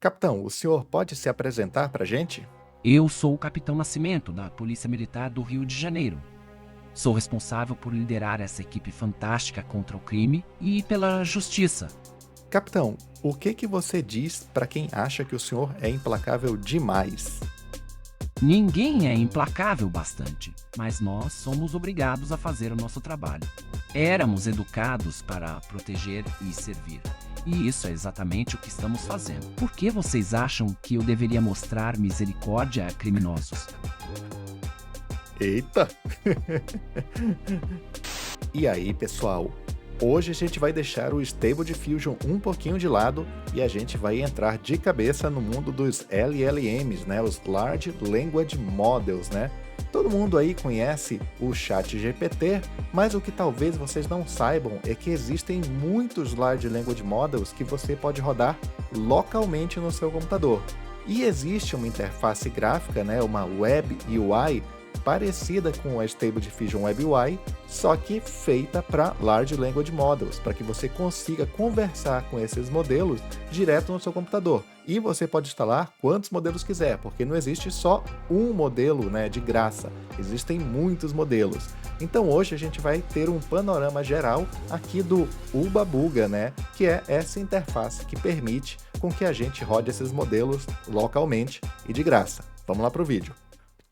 Capitão, o senhor pode se apresentar para a gente? Eu sou o Capitão Nascimento, da Polícia Militar do Rio de Janeiro. Sou responsável por liderar essa equipe fantástica contra o crime e pela justiça. Capitão, o que você diz para quem acha que o senhor é implacável demais? Ninguém é implacável bastante, mas nós somos obrigados a fazer o nosso trabalho. Éramos educados para proteger e servir. E isso é exatamente o que estamos fazendo. Por que vocês acham que eu deveria mostrar misericórdia a criminosos? Eita! E aí, pessoal? Hoje a gente vai deixar o Stable Diffusion um pouquinho de lado e a gente vai entrar de cabeça no mundo dos LLMs, né? Os Large Language Models, né? Todo mundo aí conhece o ChatGPT, mas o que talvez vocês não saibam é que existem muitos Large Language Models que você pode rodar localmente no seu computador. E existe uma interface gráfica, né? Uma Web UI, parecida com a Stable Diffusion Web UI, só que feita para Large Language Models, para que você consiga conversar com esses modelos direto no seu computador. E você pode instalar quantos modelos quiser, porque não existe só um modelo, né, de graça, existem muitos modelos. Então hoje a gente vai ter um panorama geral aqui do Ubabuga, né, que é essa interface que permite com que a gente rode esses modelos localmente e de graça. Vamos lá para o vídeo.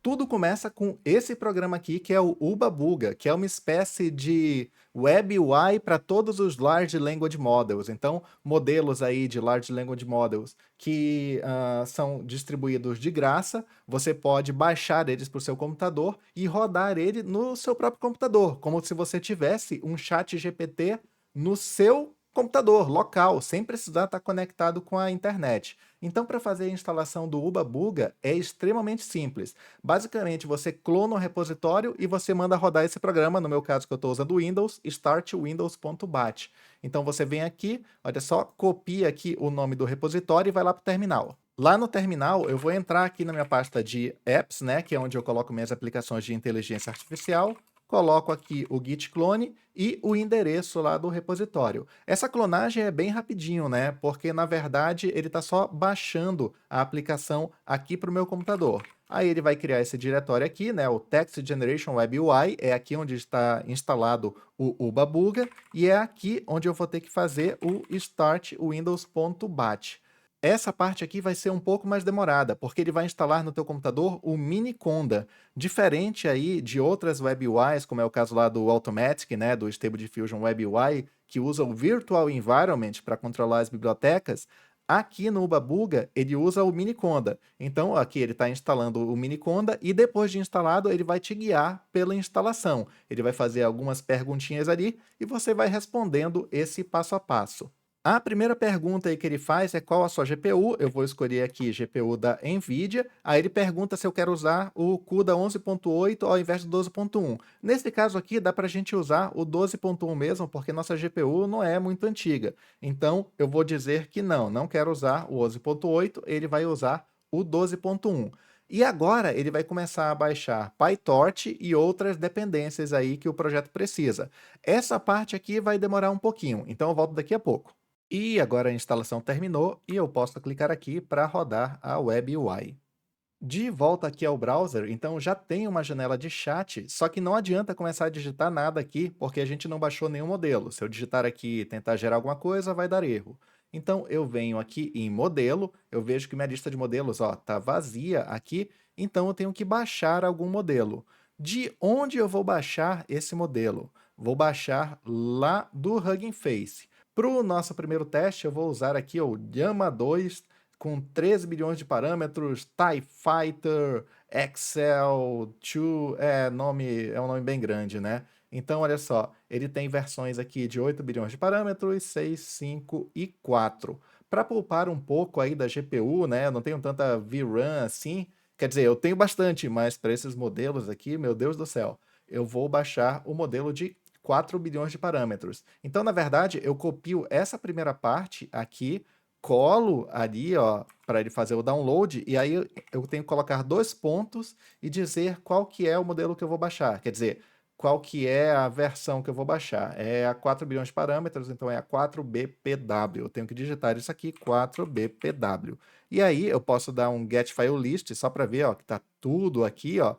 Tudo começa com esse programa aqui, que é o Ubabuga, que é uma espécie de Web UI para todos os Large Language Models. Então, modelos aí de Large Language Models que são distribuídos de graça, você pode baixar eles para o seu computador e rodar ele no seu próprio computador, como se você tivesse um chat GPT no seu computador local, sem precisar estar conectado com a internet. Então, para fazer a instalação do Ubabuga é extremamente simples. Basicamente, você clona o repositório e você manda rodar esse programa, no meu caso que eu estou usando o Windows, startwindows.bat. Então você vem aqui, olha só, copia aqui o nome do repositório e vai lá para o terminal. Lá no terminal, eu vou entrar aqui na minha pasta de apps, né, que é onde eu coloco minhas aplicações de inteligência artificial, coloco aqui o git clone e o endereço lá do repositório. Essa clonagem é bem rapidinho, né? Porque na verdade ele está só baixando a aplicação aqui para o meu computador. Aí ele vai criar esse diretório aqui, né? O Text Generation Web UI, é aqui onde está instalado o Ubabuga, e é aqui onde eu vou ter que fazer o start windows.bat. Essa parte aqui vai ser um pouco mais demorada, porque ele vai instalar no teu computador o Miniconda, diferente aí de outras Web UIs, como é o caso lá do Automatic, né, do Stable Diffusion Web UI, que usa o Virtual Environment para controlar as bibliotecas. Aqui no Ubabuga, ele usa o Miniconda. Então, aqui ele está instalando o Miniconda e depois de instalado, ele vai te guiar pela instalação. Ele vai fazer algumas perguntinhas ali e você vai respondendo esse passo a passo. A primeira pergunta aí que ele faz é qual a sua GPU. Eu vou escolher aqui GPU da NVIDIA. Aí ele pergunta se eu quero usar o CUDA 11.8 ao invés do 12.1. Nesse caso aqui, dá para a gente usar o 12.1 mesmo, porque nossa GPU não é muito antiga. Então, eu vou dizer que não quero usar o 11.8, ele vai usar o 12.1. E agora ele vai começar a baixar PyTorch e outras dependências aí que o projeto precisa. Essa parte aqui vai demorar um pouquinho, então eu volto daqui a pouco. E agora a instalação terminou e eu posso clicar aqui para rodar a Web UI. De volta aqui ao browser, então já tem uma janela de chat, só que não adianta começar a digitar nada aqui, porque a gente não baixou nenhum modelo. Se eu digitar aqui e tentar gerar alguma coisa, vai dar erro. Então eu venho aqui em modelo, eu vejo que minha lista de modelos está vazia aqui, então eu tenho que baixar algum modelo. De onde eu vou baixar esse modelo? Vou baixar lá do Hugging Face. Para o nosso primeiro teste, eu vou usar aqui o Llama 2 com 13 bilhões de parâmetros, TIE Fighter, Excel, 2, é um nome bem grande, né? Então, olha só, ele tem versões aqui de 8 bilhões de parâmetros, 6, 5 e 4. Para poupar um pouco aí da GPU, né? Eu não tenho tanta VRAM assim. Quer dizer, eu tenho bastante, mas para esses modelos aqui, meu Deus do céu, eu vou baixar o modelo de 4 bilhões de parâmetros. Então, na verdade, eu copio essa primeira parte aqui, colo ali, ó, para ele fazer o download, e aí eu tenho que colocar dois pontos e dizer qual que é o modelo que eu vou baixar. Quer dizer, qual que é a versão que eu vou baixar. É a 4 bilhões de parâmetros, então é a 4BPW. Eu tenho que digitar isso aqui, 4BPW. E aí eu posso dar um get file list só para ver, ó, que tá tudo aqui, ó.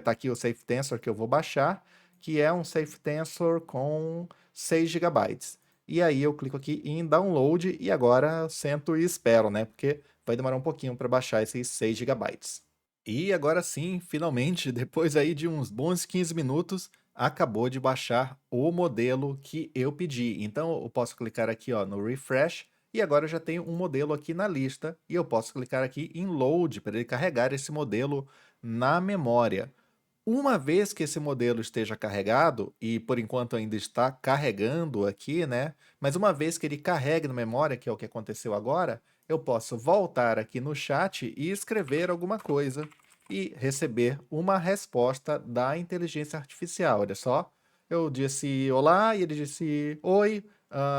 Tá aqui o Safe Tensor que eu vou baixar, que é um Safe Tensor com 6 gigabytes. E aí eu clico aqui em download e agora sento e espero, né? Porque vai demorar um pouquinho para baixar esses 6 gigabytes. E agora sim, finalmente, depois aí de uns bons 15 minutos, acabou de baixar o modelo que eu pedi. Então eu posso clicar aqui, ó, no refresh e agora eu já tenho um modelo aqui na lista e eu posso clicar aqui em load para ele carregar esse modelo na memória. Uma vez que esse modelo esteja carregado, e por enquanto ainda está carregando aqui, né? Mas uma vez que ele carregue na memória, que é o que aconteceu agora, eu posso voltar aqui no chat e escrever alguma coisa e receber uma resposta da inteligência artificial. Olha só, eu disse olá e ele disse oi,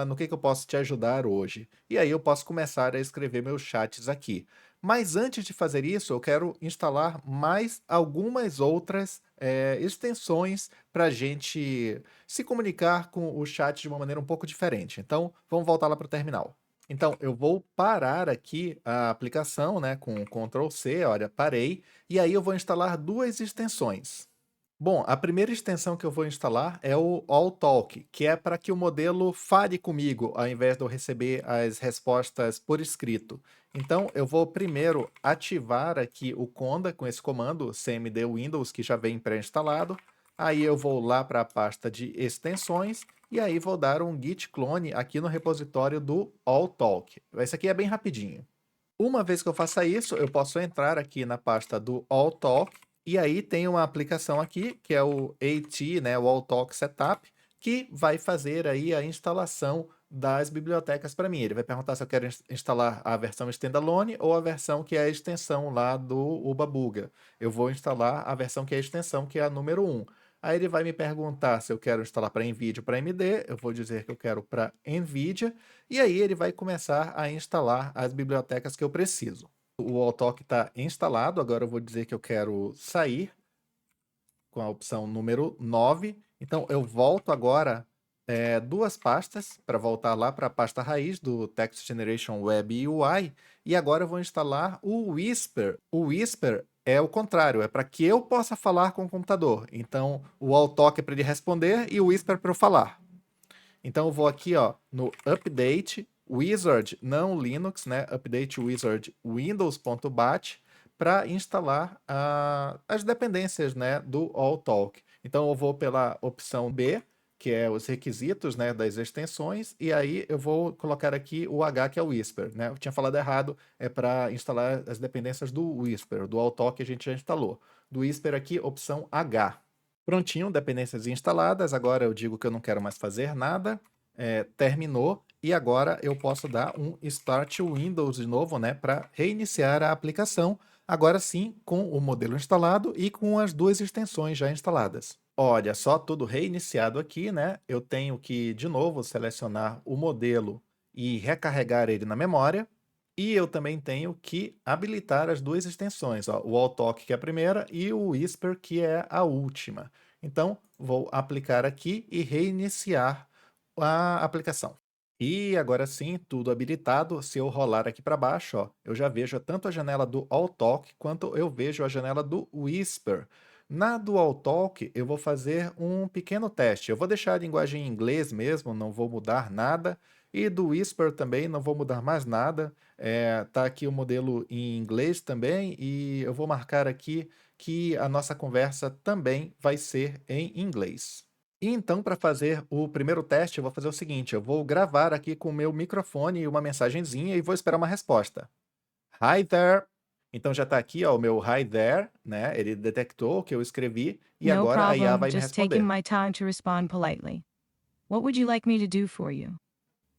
no que eu posso te ajudar hoje? E aí eu posso começar a escrever meus chats aqui. Mas antes de fazer isso, eu quero instalar mais algumas outras extensões para a gente se comunicar com o chat de uma maneira um pouco diferente. Então, vamos voltar lá para o terminal. Então, eu vou parar aqui a aplicação, né, com Ctrl C, olha, parei, e aí eu vou instalar duas extensões. Bom, a primeira extensão que eu vou instalar é o AllTalk, que é para que o modelo fale comigo, ao invés de eu receber as respostas por escrito. Então, eu vou primeiro ativar aqui o Conda com esse comando cmd Windows, que já vem pré-instalado. Aí eu vou lá para a pasta de extensões e aí vou dar um git clone aqui no repositório do AllTalk. Esse aqui é bem rapidinho. Uma vez que eu faça isso, eu posso entrar aqui na pasta do AllTalk e aí tem uma aplicação aqui, que é o AT, né, o AllTalk Setup, que vai fazer aí a instalação das bibliotecas para mim. Ele vai perguntar se eu quero instalar a versão standalone ou a versão que é a extensão lá do Ubabuga. Eu vou instalar a versão que é a extensão, que é a número 1. Aí ele vai me perguntar se eu quero instalar para NVIDIA ou para AMD, eu vou dizer que eu quero para NVIDIA, e aí ele vai começar a instalar as bibliotecas que eu preciso. O Alltalk está instalado, agora eu vou dizer que eu quero sair com a opção número 9. Então eu volto agora duas pastas para voltar lá para a pasta raiz do Text Generation Web UI e agora eu vou instalar o Whisper. O Whisper é o contrário, é para que eu possa falar com o computador. Então o Alltalk é para ele responder e o Whisper para eu falar. Então eu vou aqui, ó, no Update Wizard, não Linux, né? Update Wizard Windows.bat para instalar as dependências, né, do AllTalk. Então eu vou pela opção B, que é os requisitos, né, das extensões, e aí eu vou colocar aqui o H, que é o Whisper, né? Eu tinha falado errado, é para instalar as dependências do Whisper, do AllTalk a gente já instalou. Do Whisper aqui, opção H. Prontinho, dependências instaladas. Agora eu digo que eu não quero mais fazer nada. Terminou. E agora eu posso dar um Start Windows de novo, né? Para reiniciar a aplicação. Agora sim, com o modelo instalado e com as duas extensões já instaladas. Olha só, tudo reiniciado aqui, né? Eu tenho que, de novo, selecionar o modelo e recarregar ele na memória. E eu também tenho que habilitar as duas extensões, ó, o AllTalk, que é a primeira, e o Whisper, que é a última. Então, vou aplicar aqui e reiniciar a aplicação. E agora sim, tudo habilitado. Se eu rolar aqui para baixo, ó, eu já vejo tanto a janela do AllTalk quanto eu vejo a janela do Whisper. Na do AllTalk, eu vou fazer um pequeno teste. Eu vou deixar a linguagem em inglês mesmo, não vou mudar nada. E do Whisper também não vou mudar mais nada. Tá aqui o modelo em inglês também e eu vou marcar aqui que a nossa conversa também vai ser em inglês. E então, para fazer o primeiro teste, eu vou fazer o seguinte: eu vou gravar aqui com o meu microfone uma mensagenzinha e vou esperar uma resposta. Hi there. Então já está aqui, ó, o meu hi there, né? Ele detectou o que eu escrevi e No agora a IA problem, vai me just taking responder. my time to respond politely. What would you like me to do for you?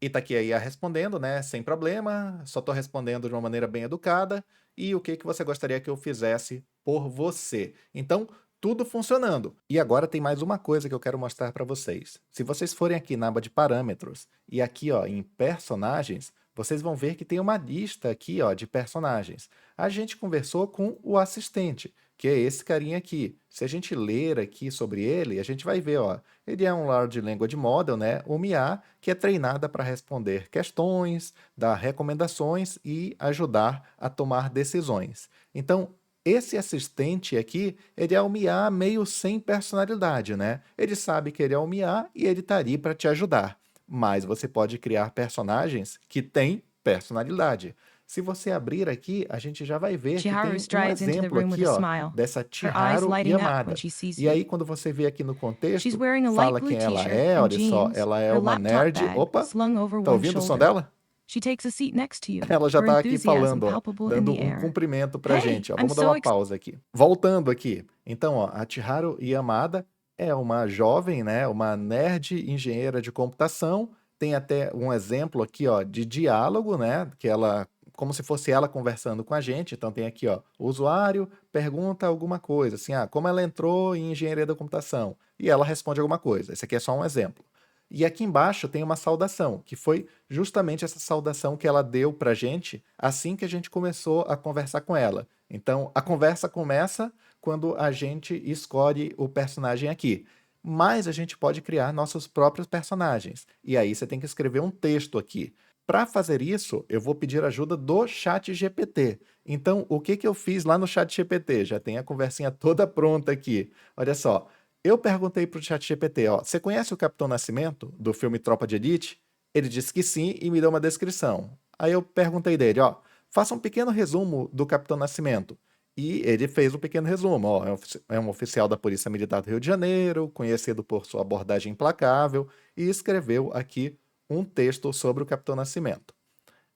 E tá aqui a IA respondendo, né? Sem problema, só estou respondendo de uma maneira bem educada. E o que que você gostaria que eu fizesse por você? Então, tudo funcionando. E agora tem mais uma coisa que eu quero mostrar para vocês. Se vocês forem aqui na aba de parâmetros e aqui, ó, em personagens, vocês vão ver que tem uma lista aqui, ó, de personagens. A gente conversou com o assistente, que é esse carinha aqui. Se a gente ler aqui sobre ele, a gente vai ver, ó, ele é um Large Language Model, né, uma IA que é treinada para responder questões, dar recomendações e ajudar a tomar decisões. Então, esse assistente aqui, ele é um IA meio sem personalidade, né? Ele sabe que ele é um IA e ele está ali para te ajudar. Mas você pode criar personagens que têm personalidade. Se você abrir aqui, a gente já vai ver que Chiharu tem um strides into the exemplo room with aqui, a ó, smile, dessa her eyes Chiharu lighting up when Yamada. she sees E you. aí, quando você vê aqui no She's contexto, wearing a light fala blue quem ela t-shirt é, and olha só, jeans, ela é her uma laptop nerd. bag Opa, slung over tá one ouvindo o som shoulder. dela? She takes a seat next to you, Ela já her está aqui enthusiasm falando, ó, palpable in dando the um air. cumprimento pra Hey, gente, ó. I'm Vamos dar so uma pausa aqui. Voltando aqui. Então, ó, a Chiharu Yamada é uma jovem, né, uma nerd engenheira de computação. Tem até um exemplo aqui, ó, de diálogo, né, que ela, como se fosse ela conversando com a gente. Então tem aqui, ó, o usuário pergunta alguma coisa, assim, como ela entrou em engenharia da computação? E ela responde alguma coisa. Esse aqui é só um exemplo. E aqui embaixo tem uma saudação, que foi justamente essa saudação que ela deu pra gente assim que a gente começou a conversar com ela. Então, a conversa começa quando a gente escolhe o personagem aqui. Mas a gente pode criar nossos próprios personagens. E aí você tem que escrever um texto aqui. Para fazer isso, eu vou pedir ajuda do Chat GPT. Então, o que eu fiz lá no Chat GPT? Já tem a conversinha toda pronta aqui. Olha só, eu perguntei para o Chat GPT, ó, você conhece o Capitão Nascimento, do filme Tropa de Elite? Ele disse que sim e me deu uma descrição. Aí eu perguntei dele, ó, faça um pequeno resumo do Capitão Nascimento. E ele fez um pequeno resumo, ó, é um oficial da Polícia Militar do Rio de Janeiro, conhecido por sua abordagem implacável, e escreveu aqui um texto sobre o Capitão Nascimento.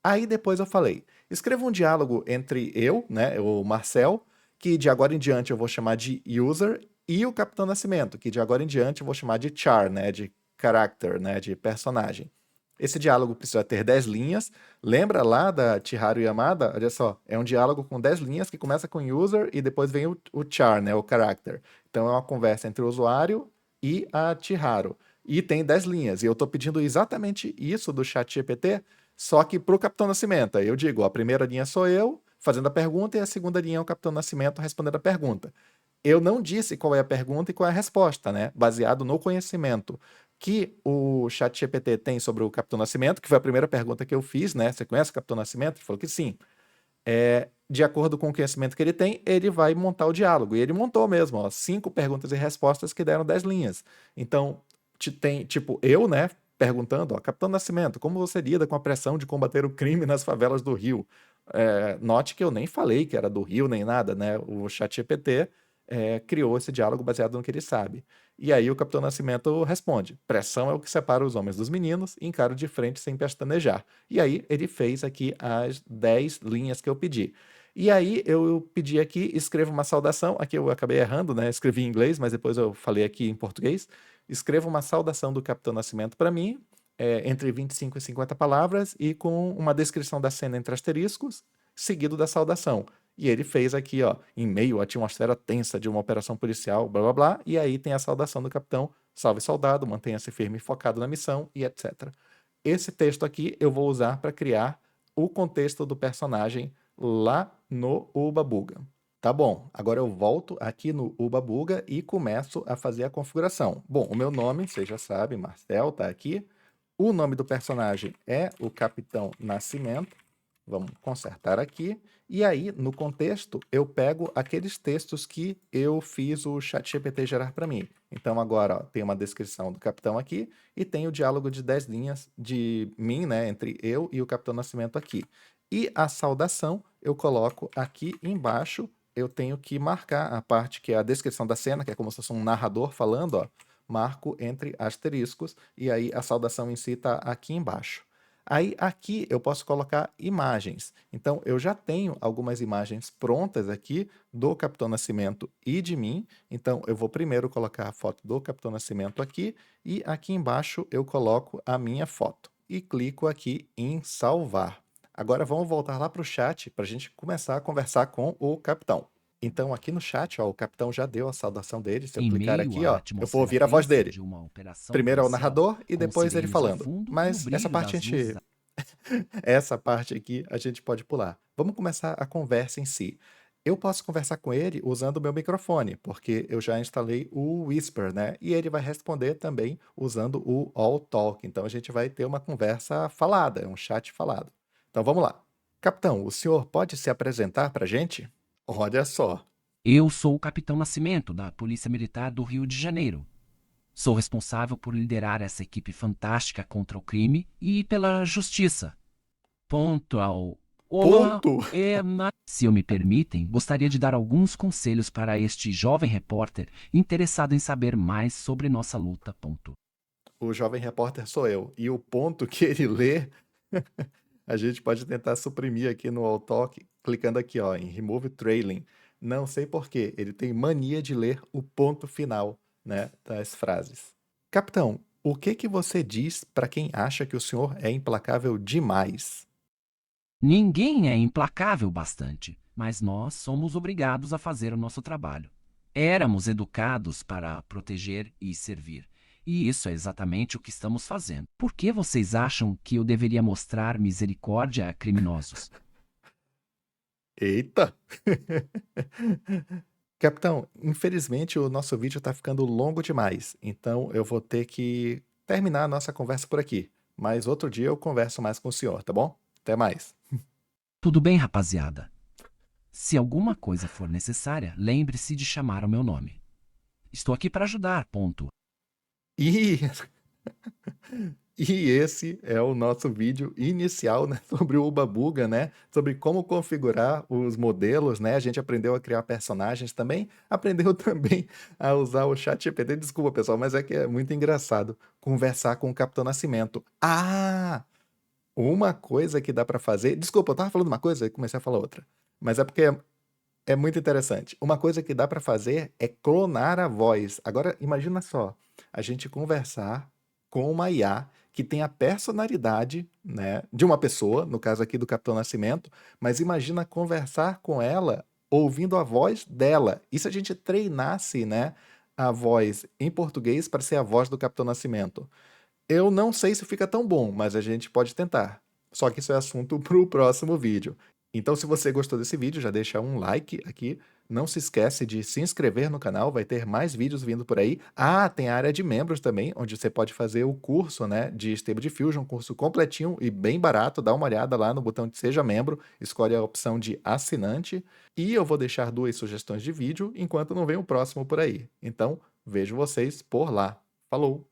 Aí depois eu falei, escreva um diálogo entre eu, né, o Marcel, que de agora em diante eu vou chamar de user, e o Capitão Nascimento, que de agora em diante eu vou chamar de char, né, de character, né, de personagem. Esse diálogo precisa ter 10 linhas. Lembra lá da Chiharu Yamada? Olha só, é um diálogo com 10 linhas que começa com user e depois vem o char, né, o character. Então é uma conversa entre o usuário e a Chiharu. E tem 10 linhas. E eu estou pedindo exatamente isso do chat GPT, só que para o Capitão Nascimento. Aí eu digo, a primeira linha sou eu fazendo a pergunta e a segunda linha é o Capitão Nascimento respondendo a pergunta. Eu não disse qual é a pergunta e qual é a resposta, né? Baseado no conhecimento que o ChatGPT tem sobre o Capitão Nascimento, que foi a primeira pergunta que eu fiz, né? Você conhece o Capitão Nascimento? Ele falou que sim. De acordo com o conhecimento que ele tem, ele vai montar o diálogo. E ele montou mesmo, ó, 5 perguntas e respostas que deram 10 linhas. Então, tem, tipo, eu, né, perguntando, ó, Capitão Nascimento, como você lida com a pressão de combater o crime nas favelas do Rio? Note que eu nem falei que era do Rio nem nada, né? O ChatGPT criou esse diálogo baseado no que ele sabe. E aí o Capitão Nascimento responde: pressão é o que separa os homens dos meninos, e encaro de frente sem pestanejar. E aí ele fez aqui as 10 linhas que eu pedi. E aí eu pedi aqui, escreva uma saudação. Aqui eu acabei errando, né? Escrevi em inglês, mas depois eu falei aqui em português. Escreva uma saudação do Capitão Nascimento para mim, entre 25 e 50 palavras, e com uma descrição da cena entre asteriscos, seguido da saudação. E ele fez aqui, ó, em meio à atmosfera tensa de uma operação policial, blá blá blá, e aí tem a saudação do capitão: salve soldado, mantenha-se firme e focado na missão, e etc. Esse texto aqui eu vou usar para criar o contexto do personagem lá no Ubabuga. Tá bom, agora eu volto aqui no Ubabuga e começo a fazer a configuração. Bom, o meu nome, você já sabe, Marcel, tá aqui. O nome do personagem é o Capitão Nascimento. Vamos consertar aqui. E aí, no contexto, eu pego aqueles textos que eu fiz o ChatGPT gerar para mim. Então, agora, ó, tem uma descrição do capitão aqui e tem o diálogo de 10 linhas de mim, né, entre eu e o Capitão Nascimento aqui. E a saudação eu coloco aqui embaixo. Eu tenho que marcar a parte que é a descrição da cena, que é como se fosse um narrador falando, ó. Marco entre asteriscos e aí a saudação em si está aqui embaixo. Aí aqui eu posso colocar imagens. Então eu já tenho algumas imagens prontas aqui do Capitão Nascimento e de mim. Então eu vou primeiro colocar a foto do Capitão Nascimento aqui e aqui embaixo eu coloco a minha foto e clico aqui em salvar. Agora vamos voltar lá para o chat para a gente começar a conversar com o capitão. Então aqui no chat, ó, o capitão já deu a saudação dele. Se eu Em clicar meio aqui, à ó, eu vou atmosfera ouvir a voz tensa dele. de uma operação Primeiro é o policial, narrador e com depois ele sirenes ao falando. fundo e o Mas brilho essa parte das luzes essa parte aqui a gente pode pular. Vamos começar a conversa em si. Eu posso conversar com ele usando o meu microfone, porque eu já instalei o Whisper, né? E ele vai responder também usando o All Talk. Então a gente vai ter uma conversa falada, um chat falado. Então vamos lá. Capitão, o senhor pode se apresentar para a gente? Olha só. Eu sou o Capitão Nascimento, da Polícia Militar do Rio de Janeiro. Sou responsável por liderar essa equipe fantástica contra o crime e pela justiça. Ponto ao. Olá, Ponto! se eu me permitem, gostaria de dar alguns conselhos para este jovem repórter interessado em saber mais sobre nossa luta. Ponto. O jovem repórter sou eu. E o ponto que ele lê, a gente pode tentar suprimir aqui no All Talk, clicando aqui ó, em Remove Trailing. Não sei por quê, ele tem mania de ler o ponto final, né, das frases. Capitão, o que que você diz para quem acha que o senhor é implacável demais? Ninguém é implacável bastante, mas nós somos obrigados a fazer o nosso trabalho. Éramos educados para proteger e servir. E isso é exatamente o que estamos fazendo. Por que vocês acham que eu deveria mostrar misericórdia a criminosos? Eita! Capitão, infelizmente o nosso vídeo está ficando longo demais, então eu vou ter que terminar a nossa conversa por aqui. Mas outro dia eu converso mais com o senhor, tá bom? Até mais. Tudo bem, rapaziada. Se alguma coisa for necessária, lembre-se de chamar o meu nome. Estou aqui para ajudar. Ponto. E, e esse é o nosso vídeo inicial, né, sobre o Uba Buga, né? Sobre como configurar os modelos, né? A gente aprendeu a criar personagens também, aprendeu também a usar o ChatGPT. Desculpa, pessoal, mas é que é muito engraçado conversar com o Capitão Nascimento. Ah! Uma coisa que dá pra fazer. Desculpa, eu tava falando uma coisa e comecei a falar outra. Mas é porque é muito interessante. Uma coisa que dá pra fazer é clonar a voz. Agora, imagina só, a gente conversar com uma IA que tem a personalidade, né, de uma pessoa, no caso aqui do Capitão Nascimento, mas imagina conversar com ela ouvindo a voz dela. E se a gente treinasse, né, a voz em português para ser a voz do Capitão Nascimento? Eu não sei se fica tão bom, mas a gente pode tentar. Só que isso é assunto para o próximo vídeo. Então, se você gostou desse vídeo, já deixa um like aqui. Não se esquece de se inscrever no canal, vai ter mais vídeos vindo por aí. Ah, tem a área de membros também, onde você pode fazer o curso, né, de Stable Diffusion, um curso completinho e bem barato. Dá uma olhada lá no botão de Seja Membro, escolhe a opção de assinante. E eu vou deixar 2 sugestões de vídeo, enquanto não vem o próximo por aí. Então, vejo vocês por lá. Falou!